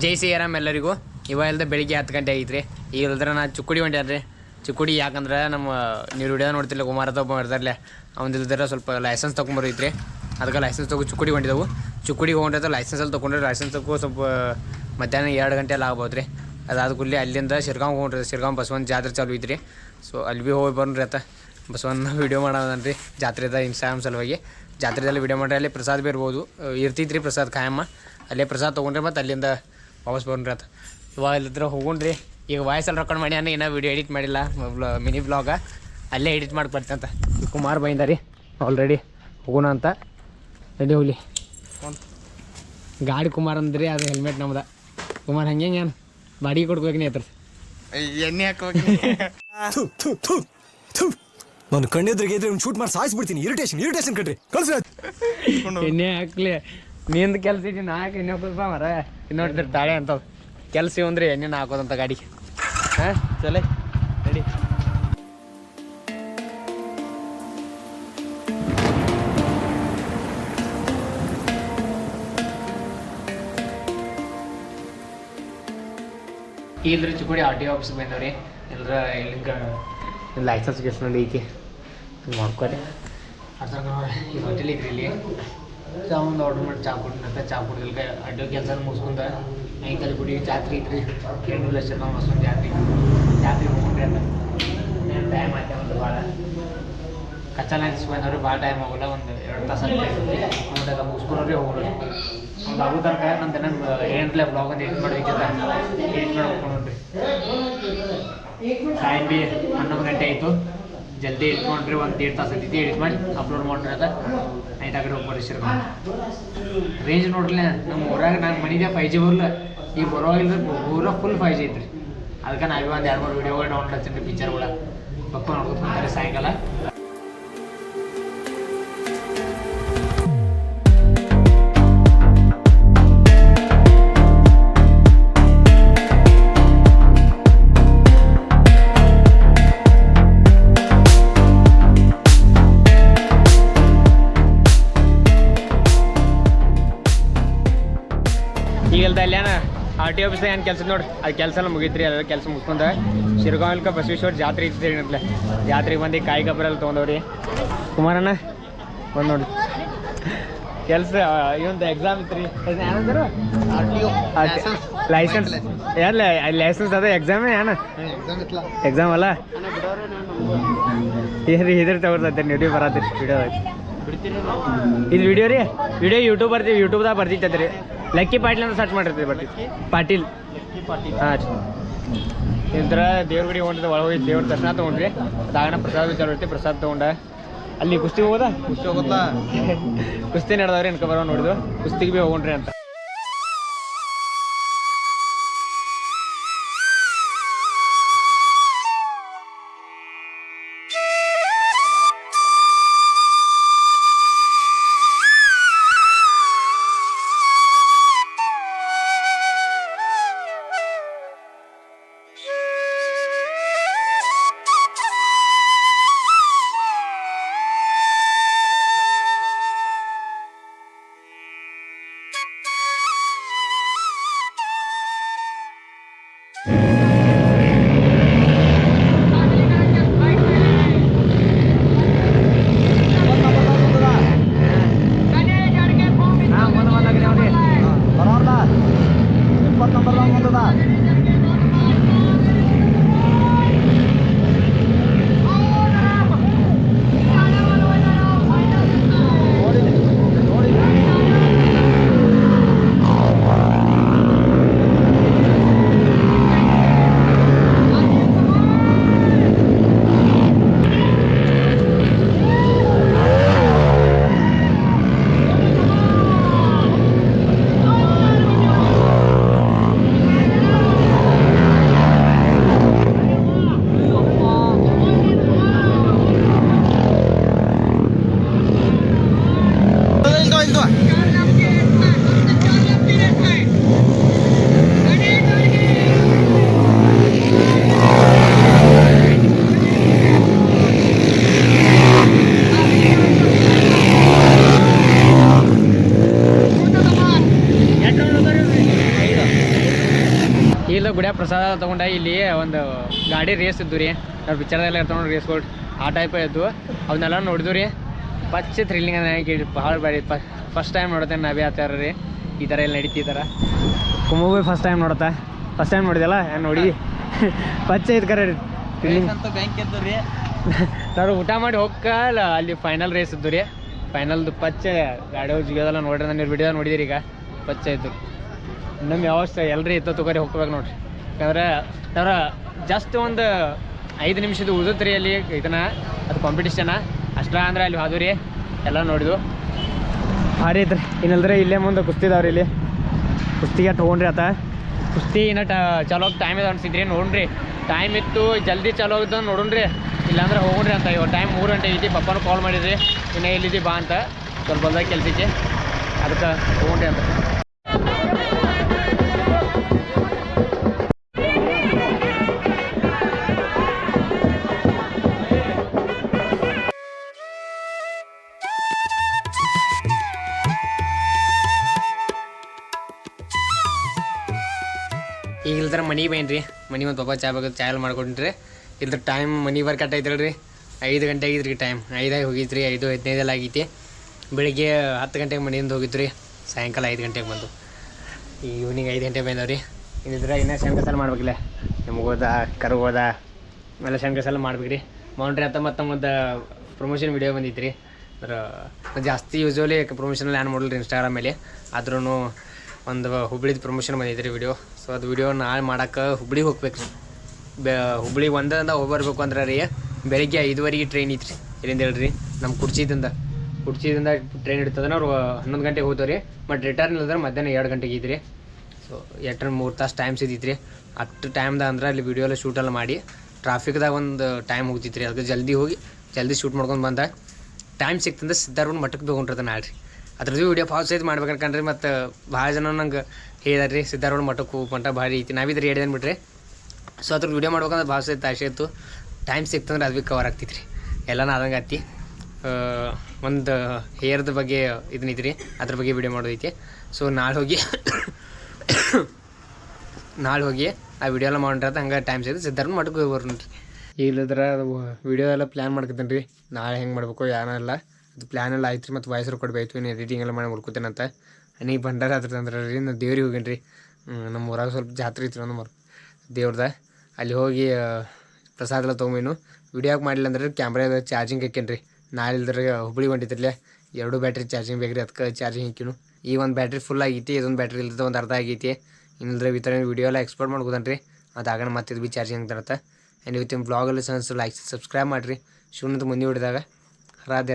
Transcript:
ಜೈ ಶ್ರೀರಾಮ್ ಎಲ್ಲರಿಗೂ. ಇವಾಗ ಬೆಳಿಗ್ಗೆ 10 ಗಂಟೆ ಆಗೈತ್ರಿ. ಈಗ ಇಲ್ದ್ರೆ ನಾ ಚುಕ್ಕುಡಿ ಹೊಂಟ್ಯಾನ್ರಿ. ಚುಕ್ಕುಡಿ ಯಾಕಂದ್ರೆ ನಮ್ಮ ನೀವು ವಿಡಿಯೋ ನೋಡ್ತಿಲ್ಲ ಕುಮಾರತ ಒಬ್ಬ ಇರ್ತಾರಲ್ಲ ಅವ್ನು ಇಲ್ದ್ರೆ ಸ್ವಲ್ಪ ಲೈಸೆನ್ಸ್ ತೊಗೊಂಬರೈತ್ರಿ. ಅದಕ್ಕೆ ಲೈಸೆನ್ಸ್ ತೊಗೊ ಚುಕ್ಕುಡಿ ಹೊಂಟಿದೆವು. ಚುಕ್ಕುಡಿಗೆ ಹೋಗಿದ್ರೆ ಲೈಸೆನ್ಸಲ್ಲಿ ತೊಗೊಂಡ್ರೆ ಲೈಸೆನ್ಸ್ ತಗೋ ಸ್ವಲ್ಪ ಮಧ್ಯಾಹ್ನ 2 ಗಂಟೆ ಎಲ್ಲ ಆಗ್ಬೋದು ರೀ. ಅದಾದ ಕೂಡಲೇ ಅಲ್ಲಿಂದ ಶಿರ್ಗಾಂವ್ ಹೋಗ್ರಿ. ಶಿರ್ಗಾಂವ್ ಬಸವನ ಜಾತ್ರೆ ಚಾಲು ಐತ್ರಿ. ಸೊ ಅಲ್ಲಿ ಭೀ ಹೋಗಿ ಬರ್ರಿ ಆತ. ಬಸವನ್ನ ವೀಡಿಯೋ ಮಾಡೋದನ್ರಿ ಜಾತ್ರೆದ ಇನ್ಸ್ಟಾಗ್ರಾಮ್ ಸಲುವಾಗಿ. ಜಾತ್ರೆದಲ್ಲಿ ವೀಡಿಯೋ ಮಾಡ್ರಿ. ಅಲ್ಲಿ ಪ್ರಸಾದ ಭೀ ಇರ್ಬೋದು, ಇರ್ತೈತ್ರಿ ಪ್ರಸಾದ ಖಾಯಮ್ಮ. ಅಲ್ಲೇ ಪ್ರಸಾದ ತೊಗೊಂಡ್ರಿ ಮತ್ತು ಅಲ್ಲಿಂದ ವಾಪಸ್ ಬರ್ರಿ ಆತ. ಇವಾಗ ಇಲ್ಲಿದ್ರೆ ಹೋಗೋಣ್ರಿ. ಈಗ ವಾಯ್ಸಲ್ಲಿ ರೆಕಾರ್ಡ್ ಮಾಡಿ ಇನ್ನೂ ವೀಡಿಯೋ ಎಡಿಟ್ ಮಾಡಿಲ್ಲ, ಮಿನಿ ಬ್ಲಾಗ ಅಲ್ಲೇ ಎಡಿಟ್ ಮಾಡಿ ಬರ್ತಂತ. ಕುಮಾರ್ ಬೈಂದ ರೀ ಆಲ್ರೆಡಿ ಹೋಗೋಣ ಅಂತ. ರೆಡಿ ಹೋಗ್ಲಿ. ಗಾಡಿ ಕುಮಾರ್ ಅಂದ್ರಿ, ಅದು ಹೆಲ್ಮೆಟ್ ನಮ್ದು. ಕುಮಾರ್ ಹಂಗೆ ಏನು ಬಾಡಿಗೆ ಕೊಡ್ಬೇಕು ನೀ ಹತ್ರ ಎಣ್ಣೆ ಹಾಕೋಬೇಕು. ನಾನು ಕಣ್ಣೆದ್ರಿಗೆ ಇದ್ರೆ ಶೂಟ್ ಮಾಡಿ ಸಾಯಿಸ್ಬಿಡ್ತೀನಿ. ಇರಿಟೇಷನ್ ಕಣ್ರಿ ಕಳ್ಸ. ಎಣ್ಣೆ ಹಾಕ್ಲಿ. ನಿಂದು ಕೆಲಸ ಇದ್ದೀನಿ ನಾಲ್ಕು ಎಣ್ಣೆ ಹಾಕೋದಪ್ಪ ಮರ. ಇನ್ನೊಂದು ತಾಳೆ ಅಂತ ಕೆಲಸ ಅಂದ್ರೆ ಎಣ್ಣೆನ ಹಾಕೋದಂತ ಗಾಡಿಗೆ. ಹಾಂ ಚಲೇ ರೆಡಿ. ಇಲ್ರಿ ಚಿಕ್ಕೋಡಿ RTO ಆಫೀಸ್ಗೆ ಬಂದವ್ರಿ. ಎಲ್ಲರ ಇಲ್ಲಿಂದ ಲೈಸೆನ್ಸ್ ಗಿಸ್ನಲ್ಲಿ ಐತಿ ಮಾಡ್ಕೊರಿ. ಅದ್ರ ಈ ಹೋಟೆಲ್ ಐತ್ರಿ. ಇಲ್ಲಿ ಚಾ ಒಂದು ಆರ್ಡ್ರ್ ಮಾಡಿ ಚಾ ಕುಡಿದಂತ. ಚಾ ಕುಡಿದಲ್ಕ RTO ಕೆಲಸ ಮುಗಿಸ್ಕೊಂಡ ಐಕಲ್ ಗುಡಿ ಜಾತ್ರೆ ಐತ್ರಿ. ಕೇಳಿಲ್ಲ ಶಿರ್ಗಾಂವ್ ಬಸವನ ಜಾತ್ರೆ ಹೋಗ್ರಿ ಅಂತ. ಟೈಮ್ ಆಯ್ತು ಒಂದು ಭಾಳ ಕಚ್ಚಾ ಲೈನ್ಸ್ ಬಂದವ್ರಿ. ಭಾಳ ಟೈಮ್ ಆಗೋಲ್ಲ, ಒಂದು 2 ತಾಸು ಅಂತ ಮುಗಿಸ್ಕೊಂಡ್ರಿ ಹೋಗ್ರಿ. ಒಂದು ಆಗೋ ತನಕ ನಂದು ಏನಂತಲೇ ಬ್ಲಾಗ್ ಒಂದು ಎಡಿಟ್ ಮಾಡಬೇಕಿತ್ತ. ಎಡಿಟ್ ಮಾಡಿ ಹೋಗ್ಕೊಂಡ್ರಿ. ಟೈಮ್ ಭೀ 11 ಗಂಟೆ ಆಯಿತು. ಜಲ್ದಿ ಇಟ್ಕೊಂಡ್ರಿ. ಒಂದು 1.5 ತಾಸು ಐತಿ ಎಡಿಟ್ ಮಾಡಿ ಅಪ್ಲೋಡ್ ಮಾಡ್ರಿ. ಅದ ನೈಟ್ ಆಗಡೆ ಹೋಗ್ಬರ್ರಿ ಶಿರ್ಗಾಂವ್. ರೇಂಜ್ ನೋಡ್ರಿ ನಮ್ಮ ಊರಾಗ ನಾನು ಮನಿದೆ 5G ಬರಲ್ಲ. ಈಗ ಬರೋವಾಗಿಲ್ಲ ಪೂರ ಫುಲ್ 5G ಐತ್ರಿ. ಅದಕ್ಕೆ ನಾವೇ ಒಂದು 2-3 ವೀಡಿಯೋಗಳು ಡೌನ್ಲೋಡ್ ಹಚ್ತೀನಿ ರೀ. ಪಿಕ್ಚರ್ಗಳ ಪಪ್ಪ ನೋಡ್ಕೊತಾರೆ ಸಾಯಂಕಾಲ. ಈಗಲ್ದ ಅಲ್ಲೇನ RTO ಆಫೀಸ್ದಾಗ ಏನು ಕೆಲಸ ನೋಡಿ. ಅದು ಕೆಲಸ ಎಲ್ಲ ಮುಗೀತ್ರಿ. ಅದ್ರ ಕೆಲಸ ಮುಗಿಸ್ಕೊಂಡ ಶಿರ್ಗಾಂವ್ಕ ಬಸವೇಶ್ವರ ಜಾತ್ರೆ ಇತ್ತು ಏನಂತಲೇ. ಜಾತ್ರೆಗೆ ಬಂದು ಕಾಯಿ ಗೊಬ್ಬರ ಎಲ್ಲ ತೊಗೊಂಡವ್ರಿ. ಕುಮಾರಣ್ಣ ಬಂದು ನೋಡಿ ಕೆಲಸ. ಇವೊಂದು ಎಕ್ಸಾಮ್ ಇತ್ತು ರೀ. ಏನಂದ್ರು ಲೈಸೆನ್ಸ್ ಎಲ್ಲ ಲೈಸೆನ್ಸ್ ಅದ ಎಕ್ಸಾಮ್ ಏನ ಎಕ್ಸಾಮ್ ಅಲ್ಲ. ಏನ್ರಿ ಇದ್ರ ತಗೋರ್ತೈತೆ ನೀವು ಬರತ್ತೀರಿ ವಿಡಿಯೋದಾಗ. ಇದು ವಿಡಿಯೋ ರೀ. ವಿಡಿಯೋ ಯೂಟ್ಯೂಬ್ ಬರ್ತೀವಿ. ಯೂಟ್ಯೂಬ್ದಾಗ ಬರ್ತಿತ್ತೈತೆ ರೀ. ಲಕ್ಕಿ ಪಾಟೀಲ್ ಅಂತ ಸರ್ಚ್ ಮಾಡಿರ್ತೀವಿ. ಬರ್ತೀವಿ ಪಾಟೀಲ್. ಹಾಂ ಇಂತರ ದೇವ್ರ ಗುಡಿ ಹೊಂಟಿದ್ದೆ. ಒಳಗೆ ದೇವ್ರ ದರ್ಶನ ತೊಗೊಂಡ್ರಿ. ಅದಾಗಣ ಪ್ರಸಾದ ಚಾಲು ಇರ್ತೀವಿ. ಪ್ರಸಾದ ತೊಗೊಂಡ ಅಲ್ಲಿ ಕುಸ್ತಿ ಹೋಗೋದಾ. ಕುಸ್ತಿ ನಡೆದವ್ರಿ. ಎನ್ಕ ಬರೋ ನೋಡಿದ್ವು. ಕುಸ್ತಿಗೆ ಭೀ ಹೋಗೋಣ್ರಿ ಅಂತ. ಇಲ್ಲ ಗುಡಿಯ ಪ್ರಸಾದ ತೊಗೊಂಡ ಇಲ್ಲಿ ಒಂದು ಗಾಡಿ ರೇಸ್ ಇದ್ದು ರೀ ನಾವು ಪಿಕ್ಚರ್ದೆಲ್ಲ ಇರ್ತಾವೆ ನೋಡಿ ರೇಸ್ಗಳು ಆ ಟೈಪ್ ಇದ್ದು ಅವನ್ನೆಲ್ಲ ನೋಡಿದ್ವು ರೀ ಪಚ್ಚ ಥ್ರಿಲ್ಲಿಂಗ್ ಕೇಳಿ ಭಾಳ ಬಾರಿ ಫಸ್ಟ್ ಟೈಮ್ ನೋಡ್ತೇನೆ ನಾವೇ ಆ ಥರ ರೀ ಈ ಥರ ಎಲ್ಲ ನಡೀತಿ ಈ ಥರ ಕುಮು ಫಸ್ಟ್ ಟೈಮ್ ನೋಡತ್ತಾ ಫಸ್ಟ್ ಟೈಮ್ ನೋಡಿದೆಲ್ಲ ನೋಡಿ ಪಚ್ಚ ಐತೆ ಕರೆ ಥ್ರಿಲ್ಲಿಂಗ್ ಅಂತ ಬ್ಯಾಂಕ್ ಇದ್ದು ರೀ ನಾವು ಊಟ ಮಾಡಿ ಹೋಗಲ್ಲ ಅಲ್ಲಿ ಫೈನಲ್ ರೇಸ್ ಇದ್ದು ರೀ ಫೈನಲ್ದು ಪಚ್ಚ ಗಾಡಿ ಜಿಗೋದೆಲ್ಲ ನೋಡ್ರಿ ನಾನು ವಿಡಿಯೋ ನೋಡಿದಿರಿ ಈಗ ಪಚ್ಚ ಇದ್ದು ಇನ್ನೊಮ್ಮೆ ಯಾವಷ್ಟು ಎಲ್ಲರೂ ಇತ್ತು ತಗೋರಿ ಹೋಗ್ಬೇಕು ನೋಡ್ರಿ ಯಾಕಂದ್ರೆ ಅವ್ರ ಜಸ್ಟ್ ಒಂದು 5 ನಿಮಿಷದ ಉಳಿದತ್ತು ರೀ ಅಲ್ಲಿ ಇದನ್ನ ಅದು ಕಾಂಪಿಟೇಷನ ಅಷ್ಟ ಅಂದ್ರೆ ಅಲ್ಲಿ ಹೋದ್ವು ರೀ ಎಲ್ಲ ನೋಡಿದ್ವು ಭಾರಿ ಐತ್ರಿ ಇನ್ನಲ್ದ್ರೆ ಇಲ್ಲೇ ಮುಂದೆ ಕುಸ್ತಿದವ್ರಿ ಇಲ್ಲಿ ಕುಸ್ತಿಗೆ ತೊಗೊಂಡ್ರಿ ಆತ ಕುಸ್ತಿ ಇನ್ನ ಚಲೋ ಟೈಮ್ ಇದೆ ಅನ್ಸಿದ್ರಿ ನೋಡ್ರಿ ಟೈಮ್ ಇತ್ತು ಜಲ್ದಿ ಚಲೋ ಇದ್ದು ನೋಡೋಣ್ರಿ ಇಲ್ಲಾಂದ್ರೆ ಹೋಗ್ರಿ ಅಂತ ಇವಾಗ ಟೈಮ್ 3 ಗಂಟೆ ಐತಿ ಪಪ್ಪನೂ ಕಾಲ್ ಮಾಡಿದ್ರಿ ಇನ್ನೇ ಎಲ್ಲಿದ್ದಿ ಬಾ ಅಂತ ಸ್ವಲ್ಪ ಹೊಲ್ದಾಗ ಕೆಲ್ಸಕ್ಕೆ ಅದಕ್ಕೆ ಹೋಗ್ರಿ ಅಂತ ಈಗ ಇಲ್ದ್ರ ಮನೆಗೆ ಬೈನ್ರಿ ಮನೆ ಒಂದು ಪಪ್ಪ ಚಾ ಬೇಕು ಚಾ ಎಲ್ಲ ಮಾಡ್ಕೊಂಡ್ರಿ ಇಲ್ದ್ರ ಟೈಮ್ ಮನೆ ವರ್ಕ್ ಐತಲ್ರಿ 5 ಗಂಟೆ ಆಗಿದ್ರಿ ಟೈಮ್ 5 ಹೋಗಿದ್ರಿ 5:15 ಆಗೈತಿ ಬೆಳಿಗ್ಗೆ 10 ಗಂಟೆಗೆ ಮನೆಯಿಂದ ಹೋಗಿದ್ರಿ ಸಾಯಂಕಾಲ 5 ಗಂಟೆಗೆ ಬಂದು ಈವ್ನಿಂಗ್ 5 ಗಂಟೆಗೆ ಬಂದವ್ರಿ ಇನ್ನಿದ್ರೆ ಇನ್ನೂ ಶಂಕಸಾಲ ಮಾಡ್ಬೇಕಿಲ್ಲ ನಿಮ್ಗೋದ ಕರ್ಗೋದ ಎಲ್ಲ ಶಂಕಸಾಲ ಮಾಡ್ಬೇಕ್ರಿ ಮೌಂಟ್ರಿ ಅಂತ ಮತ್ತು ನಮ್ಮದು ಪ್ರಮೋಷನ್ ವಿಡಿಯೋ ಬಂದಿತ್ತು ರೀ ಅದ್ರ ಜಾಸ್ತಿ ಯೂಶ್ವಲಿ ಪ್ರಮೋಷನಲ್ಲಿ ಆ್ಯನ್ ಮಾಡಲ್ರಿ ಇನ್ಸ್ಟಾಗ್ರಾಮ್ ಮೇಲೆ ಆದ್ರೂ ಒಂದು ಹುಬ್ಳಿದು ಪ್ರಮೋಷನ್ ಬಂದಿತ್ತು ರೀ ವಿಡಿಯೋ ಸೊ ಅದು ವಿಡಿಯೋ ನಾಳೆ ಮಾಡೋಕೆ ಹುಬ್ಳಿಗೆ ಹೋಗ್ಬೇಕು ರೀ ಹುಬ್ಳಿಗೆ ಒಂದರಿಂದ ಹೋಗ್ಬರ್ಬೇಕು ಅಂದ್ರೆ ರೀ ಬೆಳಿಗ್ಗೆ 5:15 ಟ್ರೈನ್ ಐತ್ರಿ ಇಲ್ಲಿಂದ ಹೇಳ್ರಿ ನಮ್ಮ ಕುರ್ಚಿದಿಂದ ಟ್ರೈನ್ ಇಡ್ತದೆ ಅವ್ರು 11 ಗಂಟೆಗೆ ಹೋಗ್ತಾವೆ ರೀ ಮತ್ತು ರಿಟರ್ನ್ ಇಲ್ಲದ್ರೆ ಮಧ್ಯಾಹ್ನ 2 ಗಂಟೆಗೆ ಐತ್ರಿ ಸೊ 3 ತಾಸು ಟೈಮ್ ಸಿದ್ದಿತ್ತು ರೀ ಅಷ್ಟು ಟೈಮ್ದಾಗ ಅಂದ್ರೆ ಅಲ್ಲಿ ವಿಡಿಯೋ ಎಲ್ಲ ಶೂಟೆಲ್ಲ ಮಾಡಿ ಟ್ರಾಫಿಕ್ದಾಗ ಒಂದು ಟೈಮ್ ಹೋಗ್ತಿತ್ತು ರೀ ಅದಕ್ಕೆ ಜಲ್ದಿ ಹೋಗಿ ಜಲ್ದಿ ಶೂಟ್ ಮಾಡ್ಕೊಂಡು ಬಂದ ಟೈಮ್ ಸಿಕ್ತಂದ್ರೆ ಸಿದ್ಧಾರ್ಥ ಮಠಕ್ಕೆ ತೊಗೊಂಡ್ರೆ ನಾಳೆ ರೀ ಅದ್ರದ್ದು ವಿಡಿಯೋ ಫಾಸ್ಟ್ ಐತೆ ಮಾಡ್ಬೇಕು ಅನ್ಕಂಡ್ರಿ ಮತ್ತು ಭಾಳ ಜನ ನಂಗೆ ಹೇಳಿದಾರೆ ರೀ ಸಿದ್ಧಾರ್ಥ ಮಠಕ್ಕೆ ಹೋಗ್ಕೊಂಡ ಭಾರಿ ಐತಿ ನಾವಿದ್ರೆ ಹೇಳಿದೇನು ಬಿಟ್ರಿ ಸೊ ಅದ್ರ ವಿಡಿಯೋ ಮಾಡ್ಬೇಕಂದ್ರೆ ಭಾಳ ಐತೆ ಆಸೆ ಇತ್ತು ಟೈಮ್ ಸಿಕ್ತಂದ್ರೆ ಅದು ಭೀ ಕವರ್ ಆಗ್ತಿತ್ತು ರೀ ಎಲ್ಲನೂ ಆದಂಗೆ ಆತಿ ಒಂದು ಹೇರ್ದ ಬಗ್ಗೆ ಇದನ್ನೈತಿ ರೀ ಅದ್ರ ಬಗ್ಗೆ ವಿಡಿಯೋ ಮಾಡೋದೈತಿ ಸೊ ನಾಳೆ ಹೋಗಿ ಆ ವಿಡಿಯೋ ಎಲ್ಲ ಮಾಡ್ರೆ ಹಂಗೆ ಟೈಮ್ ಸಿಗುತ್ತೆ ಸಿದ್ಧಾರ್ಥ ಮಠಕ್ಕೆ ಹೋಗಿ ಬರ್ರಿ ಇಲ್ಲದ್ರೆ ವಿಡಿಯೋ ಎಲ್ಲ ಪ್ಲ್ಯಾನ್ ಮಾಡ್ಕೊತೇನೆ ರೀ ನಾಳೆ ಹೆಂಗೆ ಮಾಡ್ಬೇಕು ಯಾನೆಲ್ಲ ಅದು ಪ್ಲ್ಯಾನ್ ಎಲ್ಲ ಆಯ್ತು ರೀ ಮತ್ತು ವಾಯ್ಸ್ ರೆಕಾರ್ಡ್ ಬೇಕು ಇನ್ನು ಎಡಿಟಿಂಗ್ ಎಲ್ಲ ಮಾಡಿ ಮುಡ್ಕೋತೇನೆ ಅಂತ ನೀ ಬಂಡಾರ ಅದ್ರ ಅಂದ್ರೆ ರೀ ನಾನು ದೇವ್ರಿಗೆ ಹೋಗೇನಿ ರೀ ನಮ್ಮ ಊರಾಗ ಸ್ವಲ್ಪ ಜಾತ್ರೆ ಇತ್ತು ನಮ್ಮ ದೇವ್ರದ ಅಲ್ಲಿ ಹೋಗಿ ಪ್ರಸಾದ ಎಲ್ಲ ತೊಗೊಂಬೇನು ವಿಡಿಯೋಗೆ ಮಾಡಿಲ್ಲ ಅಂದ್ರೆ ಕ್ಯಾಮ್ರಾದ ಚಾರ್ಜಿಂಗ್ ಹಾಕೇನಿ ರೀ ನಾಳೆ ಇಲ್ದ್ರೆ ಹುಬ್ಳಿ ಹೊಂಟಿದ್ರಲ್ಲೇ 2 ಬ್ಯಾಟ್ರಿ ಚಾರ್ಜಿಂಗ್ ಬೇಕು ರೀ ಅದಕ್ಕೆ ಚಾರ್ಜಿಂಗ್ ಹಾಕಿನು ಈ ಒಂದು ಬ್ಯಾಟ್ರಿ ಫುಲ್ ಆಗೈತಿ ಇದೊಂದು ಬ್ಯಾಟ್ರಿ ಇಲ್ದ ಒಂದು ಅರ್ಧ ಆಗೈತಿ ಇನ್ನಿಲ್ದ್ರೆ ಈ ಥರ ವಿಡಿಯೋ ಎಲ್ಲ ಎಕ್ಸ್ಪೋರ್ಟ್ ಮಾಡ್ಕೋತಾನೆ ರೀ ಅದಾಗಣ ಮತ್ತೆ ಇದು ಭೀ ಚಾರ್ಜಿಂಗ್ ತರತ್ತೆ ಆ್ಯಂಡ್ ಇವತ್ತಿನ ಬ್ಲಾಗಲ್ಲಿ ಲೈಕ್ ಸಬ್ಸ್ಕ್ರೈಬ್ ಮಾಡಿರಿ ಶಿವನಂತ ಮುಂದೆ ಹೊಡಿದಾಗ ರಾಧೆ